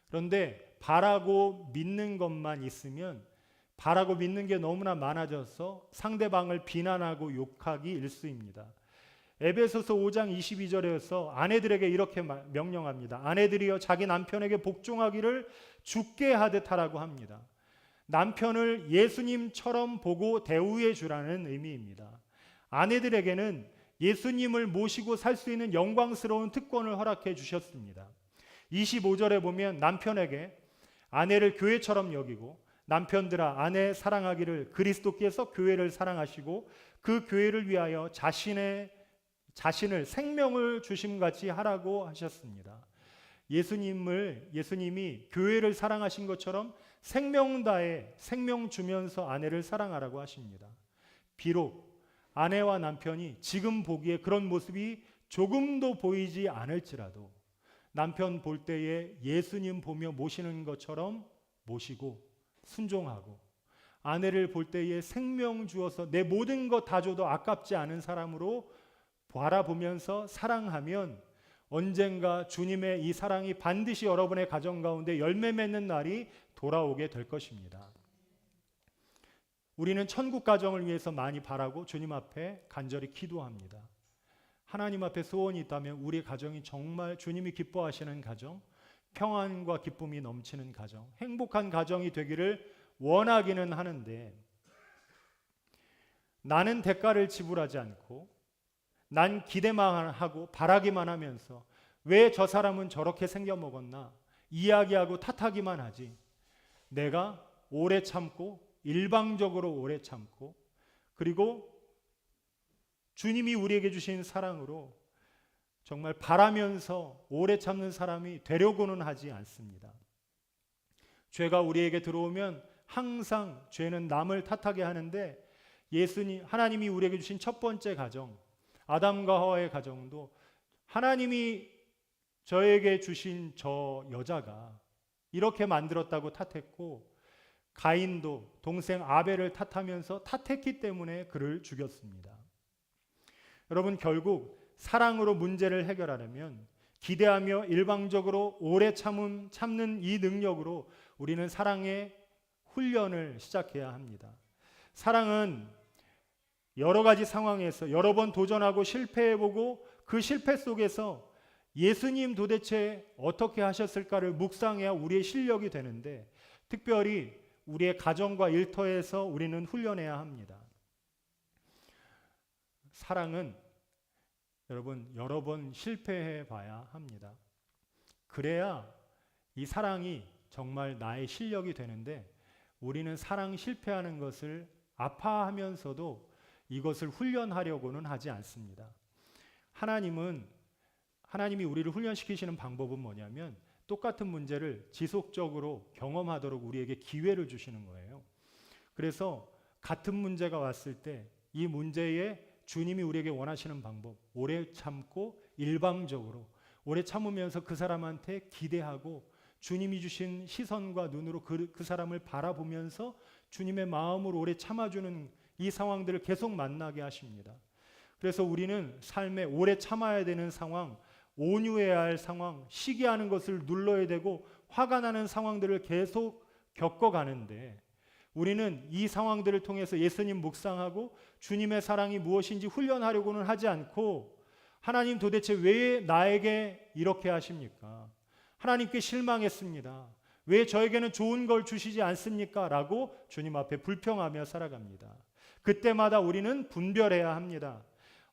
그런데 바라고 믿는 것만 있으면 바라고 믿는 게 너무나 많아져서 상대방을 비난하고 욕하기 일쑤입니다. 에베소서 5장 22절에서 아내들에게 이렇게 명령합니다. 아내들이여 자기 남편에게 복종하기를 주께 하듯 하라고 합니다. 남편을 예수님처럼 보고 대우해 주라는 의미입니다. 아내들에게는 예수님을 모시고 살 수 있는 영광스러운 특권을 허락해 주셨습니다. 25절에 보면 남편에게 아내를 교회처럼 여기고 남편들아 아내 사랑하기를 그리스도께서 교회를 사랑하시고 그 교회를 위하여 자신을 생명을 주심같이 하라고 하셨습니다. 예수님이 교회를 사랑하신 것처럼 생명 다해 생명 주면서 아내를 사랑하라고 하십니다. 비록 아내와 남편이 지금 보기에 그런 모습이 조금도 보이지 않을지라도 남편 볼 때에 예수님 보며 모시는 것처럼 모시고 순종하고 아내를 볼 때에 생명 주어서 내 모든 것 다 줘도 아깝지 않은 사람으로 바라보면서 사랑하면 언젠가 주님의 이 사랑이 반드시 여러분의 가정 가운데 열매 맺는 날이 돌아오게 될 것입니다. 우리는 천국 가정을 위해서 많이 바라고 주님 앞에 간절히 기도합니다. 하나님 앞에 소원이 있다면 우리 가정이 정말 주님이 기뻐하시는 가정, 평안과 기쁨이 넘치는 가정, 행복한 가정이 되기를 원하기는 하는데, 나는 대가를 지불하지 않고 난 기대만 하고 바라기만 하면서 왜 저 사람은 저렇게 생겨먹었나 이야기하고 탓하기만 하지, 내가 오래 참고 일방적으로 오래 참고 그리고 주님이 우리에게 주신 사랑으로 정말 바라면서 오래 참는 사람이 되려고는 하지 않습니다. 죄가 우리에게 들어오면 항상 죄는 남을 탓하게 하는데, 하나님이 우리에게 주신 첫 번째 가정, 아담과 하와의 가정도 하나님이 저에게 주신 저 여자가 이렇게 만들었다고 탓했고, 가인도 동생 아벨을 탓하면서 탓했기 때문에 그를 죽였습니다. 여러분, 결국 사랑으로 문제를 해결하려면 기대하며 일방적으로 오래 참는 이 능력으로 우리는 사랑의 훈련을 시작해야 합니다. 사랑은 여러 가지 상황에서 여러 번 도전하고 실패해보고 그 실패 속에서 예수님 도대체 어떻게 하셨을까를 묵상해야 우리의 실력이 되는데, 특별히 우리의 가정과 일터에서 우리는 훈련해야 합니다. 사랑은 여러분 여러 번 실패해 봐야 합니다. 그래야 이 사랑이 정말 나의 실력이 되는데, 우리는 사랑 실패하는 것을 아파하면서도 이것을 훈련하려고는 하지 않습니다. 하나님이 우리를 훈련시키시는 방법은 뭐냐면, 똑같은 문제를 지속적으로 경험하도록 우리에게 기회를 주시는 거예요. 그래서 같은 문제가 왔을 때 이 문제에 주님이 우리에게 원하시는 방법, 오래 참고 일방적으로 오래 참으면서 그 사람한테 기대하고 주님이 주신 시선과 눈으로 그 사람을 바라보면서 주님의 마음으로 오래 참아주는 이 상황들을 계속 만나게 하십니다. 그래서 우리는 삶에 오래 참아야 되는 상황, 온유해야 할 상황, 시기하는 것을 눌러야 되고 화가 나는 상황들을 계속 겪어가는데, 우리는 이 상황들을 통해서 예수님 묵상하고 주님의 사랑이 무엇인지 훈련하려고는 하지 않고, 하나님 도대체 왜 나에게 이렇게 하십니까? 하나님께 실망했습니다. 왜 저에게는 좋은 걸 주시지 않습니까? 라고 주님 앞에 불평하며 살아갑니다. 그때마다 우리는 분별해야 합니다.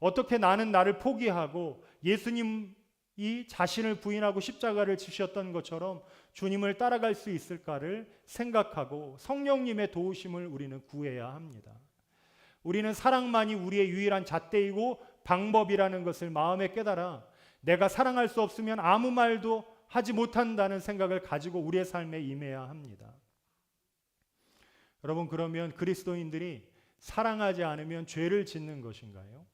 어떻게 나는 나를 포기하고 예수님이 자신을 부인하고 십자가를 지셨던 것처럼 주님을 따라갈 수 있을까를 생각하고 성령님의 도우심을 우리는 구해야 합니다. 우리는 사랑만이 우리의 유일한 잣대이고 방법이라는 것을 마음에 깨달아 내가 사랑할 수 없으면 아무 말도 하지 못한다는 생각을 가지고 우리의 삶에 임해야 합니다. 여러분, 그러면 그리스도인들이 사랑하지 않으면 죄를 짓는 것인가요?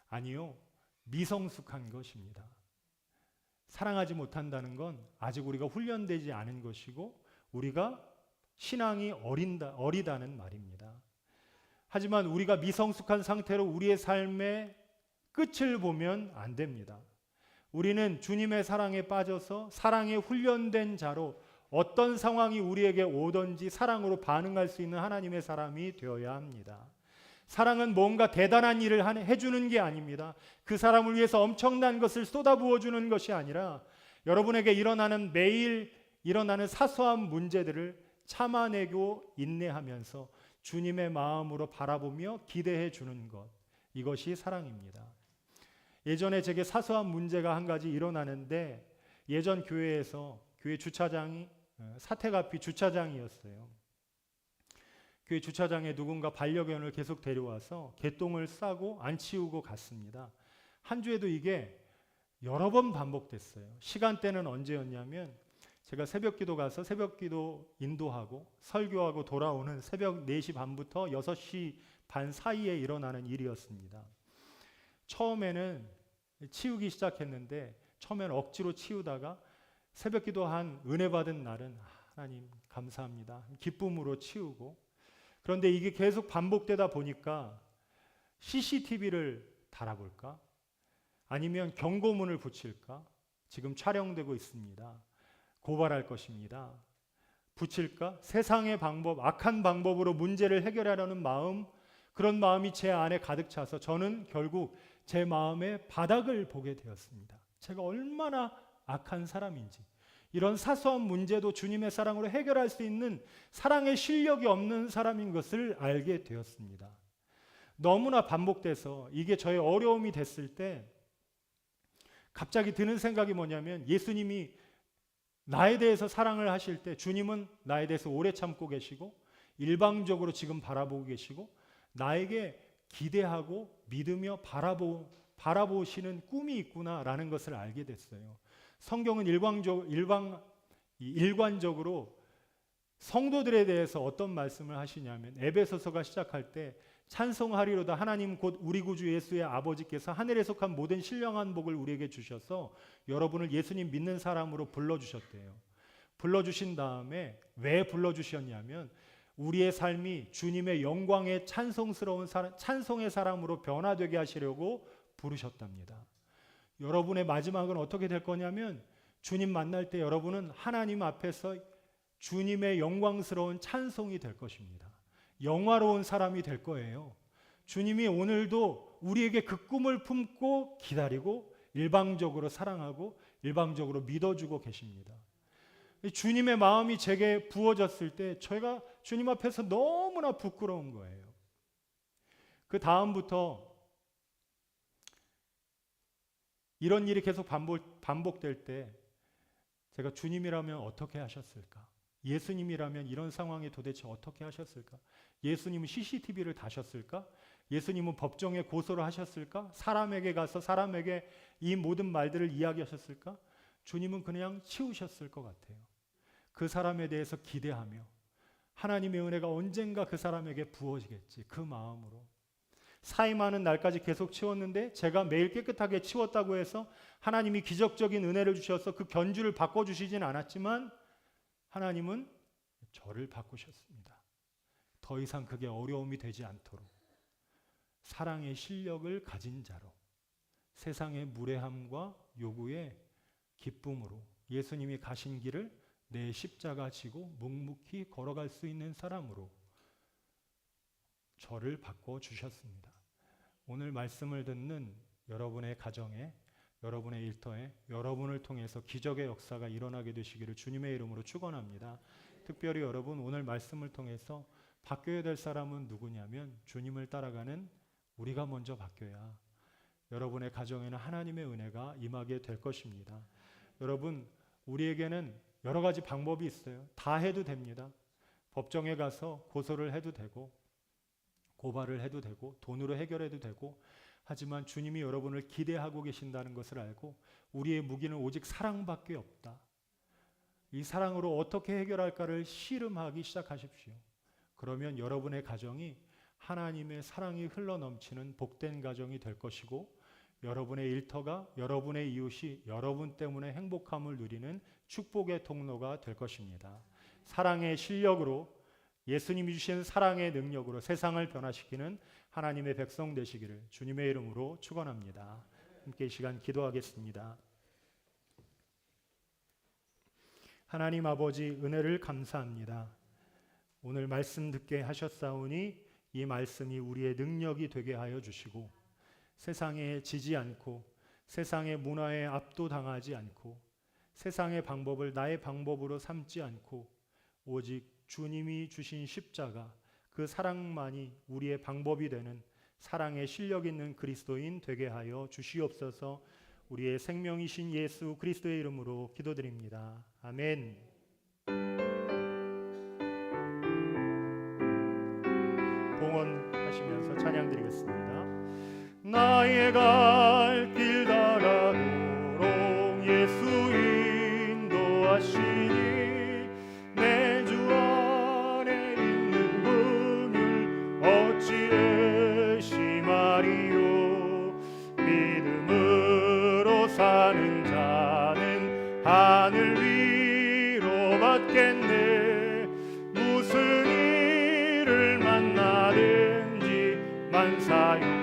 아니요, 미성숙한 것입니다. 사랑하지 못한다는 건 아직 우리가 훈련되지 않은 것이고 우리가 신앙이 어리다는 말입니다. 하지만 우리가 미성숙한 상태로 우리의 삶의 끝을 보면 안 됩니다. 우리는 주님의 사랑에 빠져서 사랑에 훈련된 자로 어떤 상황이 우리에게 오든지 사랑으로 반응할 수 있는 하나님의 사람이 되어야 합니다. 사랑은 뭔가 대단한 일을 해주는 게 아닙니다. 그 사람을 위해서 엄청난 것을 쏟아부어주는 것이 아니라 여러분에게 매일 일어나는 사소한 문제들을 참아내고 인내하면서 주님의 마음으로 바라보며 기대해 주는 것, 이것이 사랑입니다. 예전에 제게 사소한 문제가 한 가지 일어나는데, 예전 교회에서 교회 주차장이 사택앞이 주차장이었어요. 교회 주차장에 누군가 반려견을 계속 데려와서 개똥을 싸고 안 치우고 갔습니다. 한 주에도 이게 여러 번 반복됐어요. 시간대는 언제였냐면, 제가 새벽기도 가서 새벽기도 인도하고 설교하고 돌아오는 새벽 4시 반부터 6시 반 사이에 일어나는 일이었습니다. 처음에는 치우기 시작했는데, 처음에는 억지로 치우다가 새벽기도 한 은혜 받은 날은 하나님 감사합니다, 기쁨으로 치우고, 그런데 이게 계속 반복되다 보니까 CCTV를 달아볼까? 아니면 경고문을 붙일까? 지금 촬영되고 있습니다. 고발할 것입니다. 붙일까? 세상의 방법, 악한 방법으로 문제를 해결하려는 마음, 그런 마음이 제 안에 가득 차서 저는 결국 제 마음의 바닥을 보게 되었습니다. 제가 얼마나 악한 사람인지, 이런 사소한 문제도 주님의 사랑으로 해결할 수 있는 사랑의 실력이 없는 사람인 것을 알게 되었습니다. 너무나 반복돼서 이게 저의 어려움이 됐을 때 갑자기 드는 생각이 뭐냐면, 예수님이 나에 대해서 사랑을 하실 때 주님은 나에 대해서 오래 참고 계시고 일방적으로 지금 바라보고 계시고 나에게 기대하고 믿으며 바라보시는 꿈이 있구나라는 것을 알게 됐어요. 성경은 일관적으로 성도들에 대해서 어떤 말씀을 하시냐면, 에베소서가 시작할 때 찬송하리로다 하나님 곧 우리 구주 예수의 아버지께서 하늘에 속한 모든 신령한 복을 우리에게 주셔서 여러분을 예수님 믿는 사람으로 불러주셨대요. 불러주신 다음에 왜 불러주셨냐면 우리의 삶이 주님의 영광의 찬송스러운 찬송의 사람으로 변화되게 하시려고 부르셨답니다. 여러분의 마지막은 어떻게 될 거냐면, 주님 만날 때 여러분은 하나님 앞에서 주님의 영광스러운 찬송이 될 것입니다. 영화로운 사람이 될 거예요. 주님이 오늘도 우리에게 그 꿈을 품고 기다리고 일방적으로 사랑하고 일방적으로 믿어주고 계십니다. 주님의 마음이 제게 부어졌을 때 저희가 주님 앞에서 너무나 부끄러운 거예요. 그 다음부터 이런 일이 계속 반복될 때 제가 주님이라면 어떻게 하셨을까? 예수님이라면 이런 상황에 도대체 어떻게 하셨을까? 예수님은 CCTV를 다셨을까? 예수님은 법정에 고소를 하셨을까? 사람에게 가서 사람에게 이 모든 말들을 이야기하셨을까? 주님은 그냥 치우셨을 것 같아요. 그 사람에 대해서 기대하며 하나님의 은혜가 언젠가 그 사람에게 부어지겠지, 그 마음으로. 사임하는 날까지 계속 치웠는데 제가 매일 깨끗하게 치웠다고 해서 하나님이 기적적인 은혜를 주셔서 그 견주를 바꿔주시진 않았지만 하나님은 저를 바꾸셨습니다. 더 이상 그게 어려움이 되지 않도록 사랑의 실력을 가진 자로, 세상의 무례함과 요구의 기쁨으로 예수님이 가신 길을 내 십자가 지고 묵묵히 걸어갈 수 있는 사람으로 저를 바꿔주셨습니다. 오늘 말씀을 듣는 여러분의 가정에, 여러분의 일터에, 여러분을 통해서 기적의 역사가 일어나게 되시기를 주님의 이름으로 축원합니다. 특별히 여러분, 오늘 말씀을 통해서 바뀌어야 될 사람은 누구냐면 주님을 따라가는 우리가 먼저 바뀌어야 여러분의 가정에는 하나님의 은혜가 임하게 될 것입니다. 여러분, 우리에게는 여러 가지 방법이 있어요. 다 해도 됩니다. 법정에 가서 고소를 해도 되고 고발을 해도 되고 돈으로 해결해도 되고, 하지만 주님이 여러분을 기대하고 계신다는 것을 알고 우리의 무기는 오직 사랑밖에 없다. 이 사랑으로 어떻게 해결할까를 씨름하기 시작하십시오. 그러면 여러분의 가정이 하나님의 사랑이 흘러넘치는 복된 가정이 될 것이고, 여러분의 일터가, 여러분의 이웃이 여러분 때문에 행복함을 누리는 축복의 통로가 될 것입니다. 사랑의 실력으로, 예수님이 주신 사랑의 능력으로 세상을 변화시키는 하나님의 백성 되시기를 주님의 이름으로 축원합니다. 함께 이 시간 기도하겠습니다. 하나님 아버지, 은혜를 감사합니다. 오늘 말씀 듣게 하셨사오니 이 말씀이 우리의 능력이 되게 하여 주시고, 세상에 지지 않고 세상의 문화에 압도당하지 않고 세상의 방법을 나의 방법으로 삼지 않고 오직 주님이 주신 십자가, 그 사랑만이 우리의 방법이 되는 사랑의 실력 있는 그리스도인 되게 하여 주시옵소서. 우리의 생명이신 예수 그리스도의 이름으로 기도드립니다. 아멘. 봉헌하시면서 찬양드리겠습니다. 나의 갈 길 달아도록 예수 인도하시니 내 주 안에 있는 분을 어찌 의심하리요. 믿음으로 사는 자는 하늘 위로 받겠네. 무슨 일을 만나든지 만사형통하리라.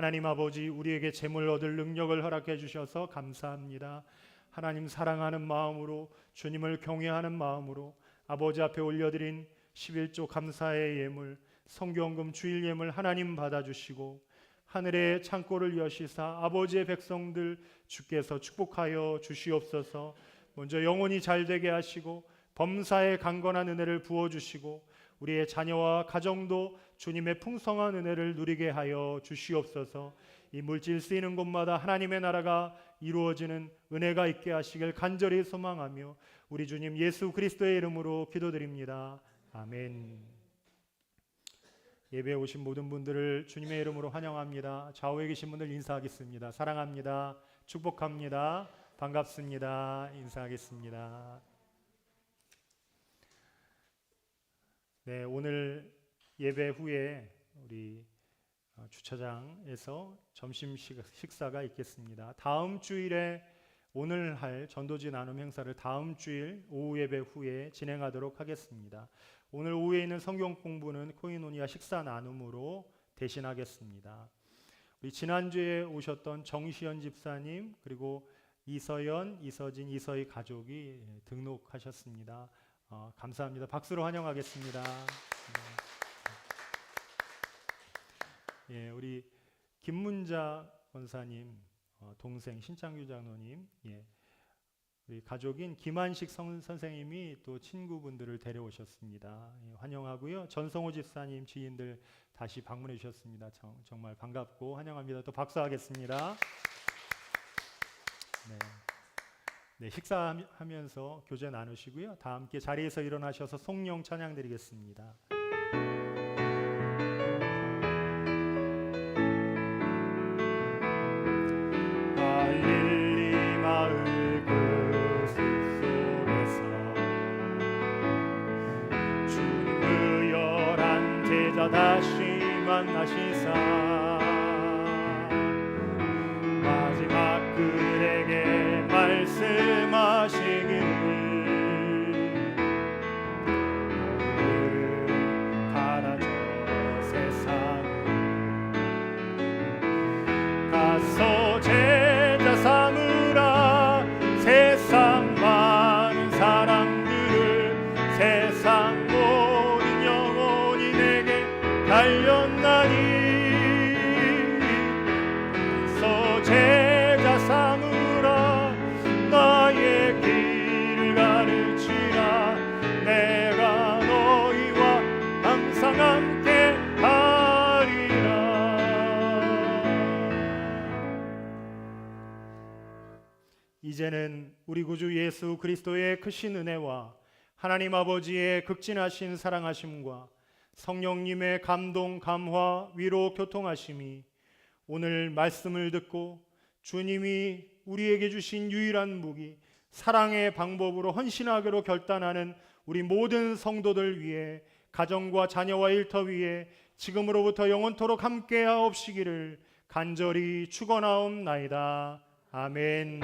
하나님 아버지, 우리에게 재물 얻을 능력을 허락해 주셔서 감사합니다. 하나님 사랑하는 마음으로, 주님을 경외하는 마음으로 아버지 앞에 올려드린 11조 감사의 예물, 성경금 주일 예물 하나님 받아주시고 하늘의 창고를 여시사 아버지의 백성들 주께서 축복하여 주시옵소서. 먼저 영혼이 잘되게 하시고 범사에 강건한 은혜를 부어주시고 우리의 자녀와 가정도 주님의 풍성한 은혜를 누리게 하여 주시옵소서. 이 물질 쓰이는 곳마다 하나님의 나라가 이루어지는 은혜가 있게 하시길 간절히 소망하며 우리 주님 예수 그리스도의 이름으로 기도드립니다. 아멘. 예배에 오신 모든 분들을 주님의 이름으로 환영합니다. 좌우에 계신 분들 인사하겠습니다. 사랑합니다. 축복합니다. 반갑습니다. 인사하겠습니다. 네, 오늘 예배 후에 우리 주차장에서 점심 식사가 있겠습니다. 다음 주일에 오늘 할 전도지 나눔 행사를 다음 주일 오후 예배 후에 진행하도록 하겠습니다. 오늘 오후에 있는 성경 공부는 코이노니아 식사 나눔으로 대신하겠습니다. 우리 지난주에 오셨던 정시현 집사님 그리고 이서연, 이서진, 이서희 가족이 등록하셨습니다. 감사합니다. 박수로 환영하겠습니다. 예, 우리 김문자 권사님 동생 신창규 장로님, 우리 가족인 김한식 선생님이 또 친구분들을 데려오셨습니다. 환영하고요. 전성호 집사님 지인들 다시 방문해 주셨습니다. 정말 반갑고 환영합니다. 또 박수하겠습니다. 네, 식사하면서 교제 나누시고요. 다 함께 자리에서 일어나셔서 송영 찬양 드리겠습니다. 갈릴리 마을 그 숲속에서 주님 그 열한 제자 다시 만나시사 마지막 그들에게 말씀하시기를 너희들은 가라져 세상을 가서 제자 삼으라. 세상 많은 사람들을 세상 모든 영혼이 내게 달렸나니 그래서 제자 삼으라. 나의 길을 가르치라. 내가 너희와 항상 함께 하리라. 이제는 우리 구주 예수 그리스도의 크신 은혜와 하나님 아버지의 극진하신 사랑하심과 성령님의 감동, 감화, 위로, 교통하심이 오늘 말씀을 듣고 주님이 우리에게 주신 유일한 무기 사랑의 방법으로 헌신하기로 결단하는 우리 모든 성도들 위해 가정과 자녀와 일터 위에 지금으로부터 영원토록 함께하옵시기를 간절히 축원하옵나이다. 아멘.